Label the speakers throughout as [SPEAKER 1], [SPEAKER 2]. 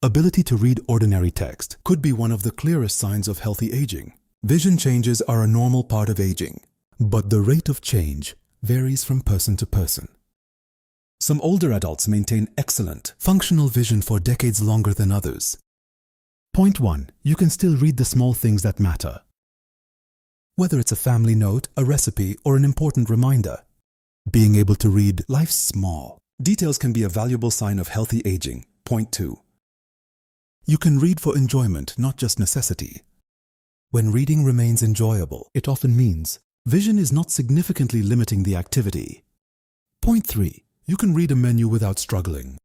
[SPEAKER 1] Ability to read ordinary text could be one of the clearest signs of healthy aging. Vision changes are a normal part of aging, but the rate of change varies from person to person. Some older adults maintain excellent, functional vision for decades longer than others. Point 1. You can still read the small things that matter. Whether it's a family note, a recipe, or an important reminder, being able to read life's small details can be a valuable sign of healthy aging. Point 2. You can read for enjoyment, not just necessity. When reading remains enjoyable, it often means vision is not significantly limiting the activity. Point 3. You can read a menu without struggling.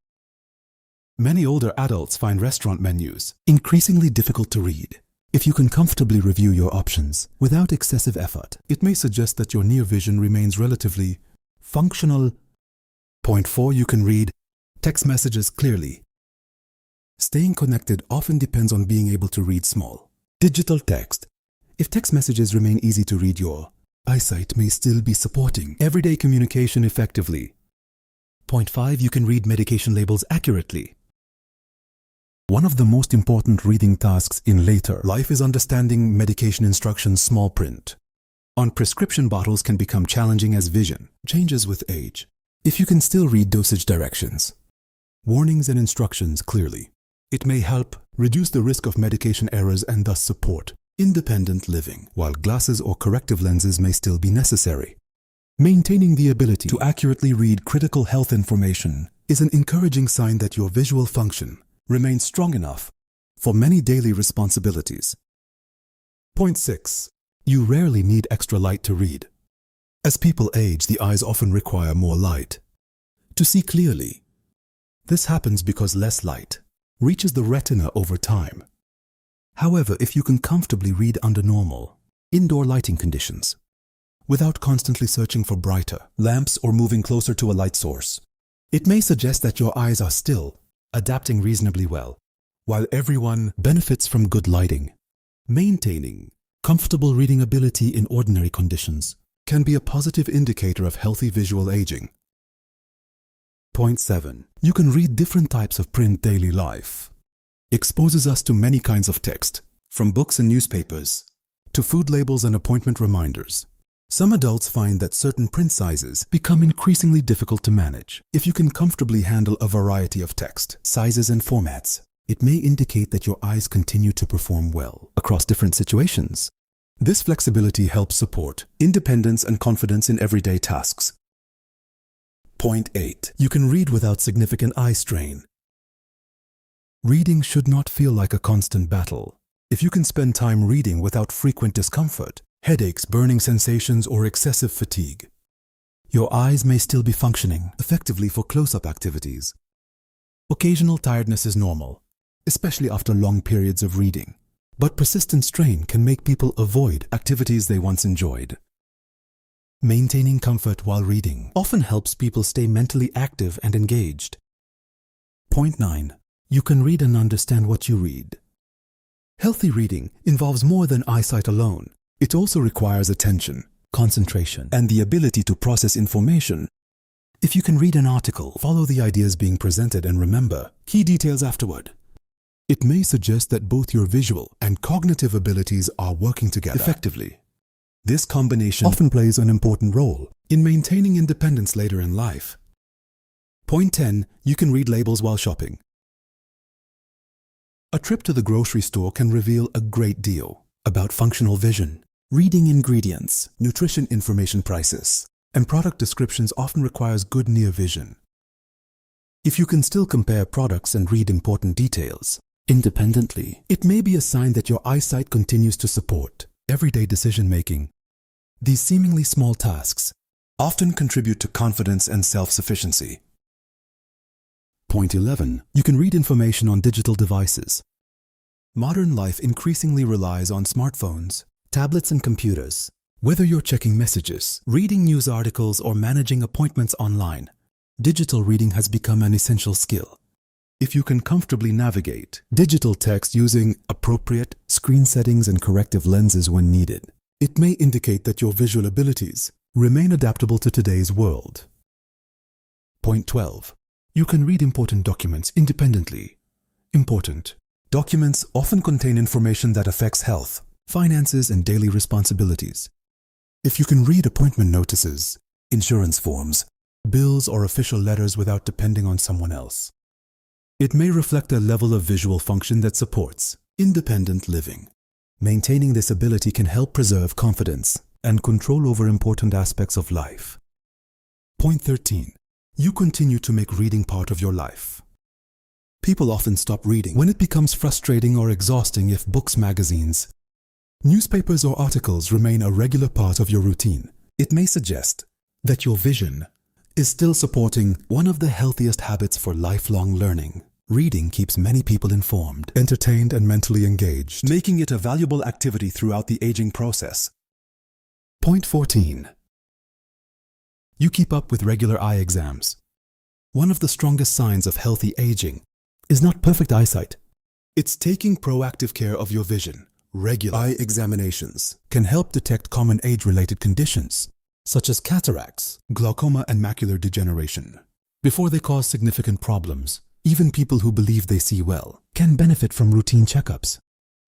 [SPEAKER 1] Many older adults find restaurant menus increasingly difficult to read. If you can comfortably review your options without excessive effort, it may suggest that your near vision remains relatively functional. Point 4. You can read text messages clearly. Staying connected often depends on being able to read small digital text. If text messages remain easy to read, your eyesight may still be supporting everyday communication effectively. Point 5. You can read medication labels accurately. One of the most important reading tasks in later life is understanding medication instructions small print on prescription bottles can become challenging as vision changes with age. If you can still read dosage directions, warnings and instructions clearly, it may help reduce the risk of medication errors and thus support independent living, while glasses or corrective lenses may still be necessary. Maintaining the ability to accurately read critical health information is an encouraging sign that your visual function remains strong enough for many daily responsibilities. Point 6. You rarely need extra light to read. As people age, the eyes often require more light to see clearly. This happens because less light reaches the retina over time. However, if you can comfortably read under normal, indoor lighting conditions, without constantly searching for brighter lamps or moving closer to a light source, it may suggest that your eyes are still adapting reasonably well. While everyone benefits from good lighting, maintaining comfortable reading ability in ordinary conditions can be a positive indicator of healthy visual aging. Point 7. You can read different types of print. Daily life exposes us to many kinds of text, from books and newspapers to food labels and appointment reminders. Some adults find that certain print sizes become increasingly difficult to manage. If you can comfortably handle a variety of text, sizes and formats, it may indicate that your eyes continue to perform well across different situations. This flexibility helps support independence and confidence in everyday tasks. Point 8. You can read without significant eye strain. Reading should not feel like a constant battle. If you can spend time reading without frequent discomfort, headaches, burning sensations, or excessive fatigue, your eyes may still be functioning effectively for close-up activities. Occasional tiredness is normal, especially after long periods of reading, but persistent strain can make people avoid activities they once enjoyed. Maintaining comfort while reading often helps people stay mentally active and engaged. Point 9. You can read and understand what you read. Healthy reading involves more than eyesight alone. It also requires attention, concentration, and the ability to process information. If you can read an article, follow the ideas being presented, and remember key details afterward, it may suggest that both your visual and cognitive abilities are working together effectively. This combination often plays an important role in maintaining independence later in life. Point 10. You can read labels while shopping. A trip to the grocery store can reveal a great deal about functional vision. Reading ingredients, nutrition information, prices, and product descriptions often requires good near vision. If you can still compare products and read important details independently, it may be a sign that your eyesight continues to support everyday decision-making. These seemingly small tasks often contribute to confidence and self-sufficiency. Point 11. You can read information on digital devices. Modern life increasingly relies on smartphones, tablets, and computers. Whether you're checking messages, reading news articles, or managing appointments online, digital reading has become an essential skill. If you can comfortably navigate digital text using appropriate screen settings and corrective lenses when needed, it may indicate that your visual abilities remain adaptable to today's world. Point 12. You can read important documents independently. Important. Documents often contain information that affects health, finances, and daily responsibilities. If you can read appointment notices, insurance forms, bills, or official letters without depending on someone else, it may reflect a level of visual function that supports independent living. Maintaining this ability can help preserve confidence and control over important aspects of life. Point 13. You continue to make reading part of your life. People often stop reading when it becomes frustrating or exhausting. If books, magazines, newspapers, or articles remain a regular part of your routine, it may suggest that your vision is still supporting one of the healthiest habits for lifelong learning. Reading keeps many people informed, entertained, and mentally engaged, making it a valuable activity throughout the aging process. Point 14. You keep up with regular eye exams. One of the strongest signs of healthy aging is not perfect eyesight. It's taking proactive care of your vision. Regular eye examinations can help detect common age-related conditions, such as cataracts, glaucoma, and macular degeneration, before they cause significant problems. Even people who believe they see well can benefit from routine checkups.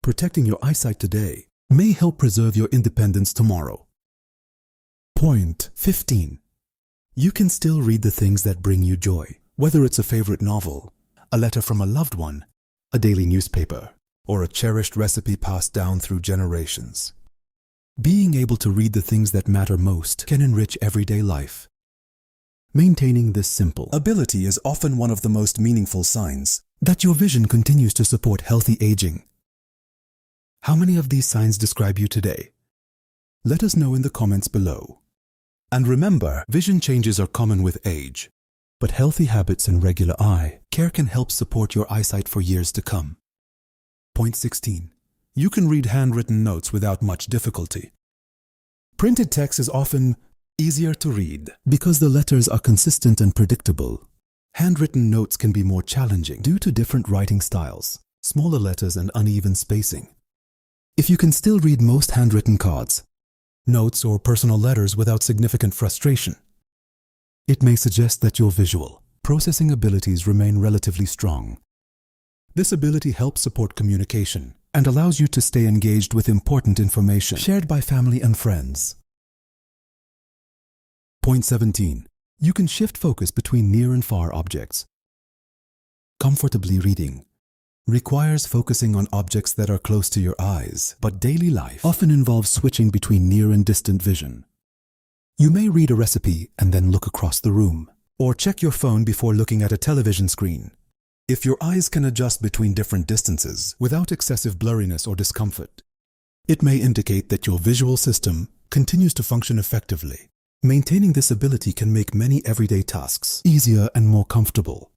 [SPEAKER 1] Protecting your eyesight today may help preserve your independence tomorrow. Point 15. You can still read the things that bring you joy, whether it's a favorite novel, a letter from a loved one, a daily newspaper, or a cherished recipe passed down through generations. Being able to read the things that matter most can enrich everyday life. Maintaining this simple ability is often one of the most meaningful signs that your vision continues to support healthy aging. How many of these signs describe you today? Let us know in the comments below. And remember, vision changes are common with age, but healthy habits and regular eye care can help support your eyesight for years to come. Point 16. You can read handwritten notes without much difficulty. Printed text is often easier to read because the letters are consistent and predictable. Handwritten notes can be more challenging due to different writing styles, smaller letters, and uneven spacing. If you can still read most handwritten cards, notes, or personal letters without significant frustration, it may suggest that your visual processing abilities remain relatively strong. This ability helps support communication and allows you to stay engaged with important information shared by family and friends. Point 17. You can shift focus between near and far objects. Comfortably reading requires focusing on objects that are close to your eyes, but daily life often involves switching between near and distant vision. You may read a recipe and then look across the room, or check your phone before looking at a television screen. If your eyes can adjust between different distances without excessive blurriness or discomfort, it may indicate that your visual system continues to function effectively. Maintaining this ability can make many everyday tasks easier and more comfortable.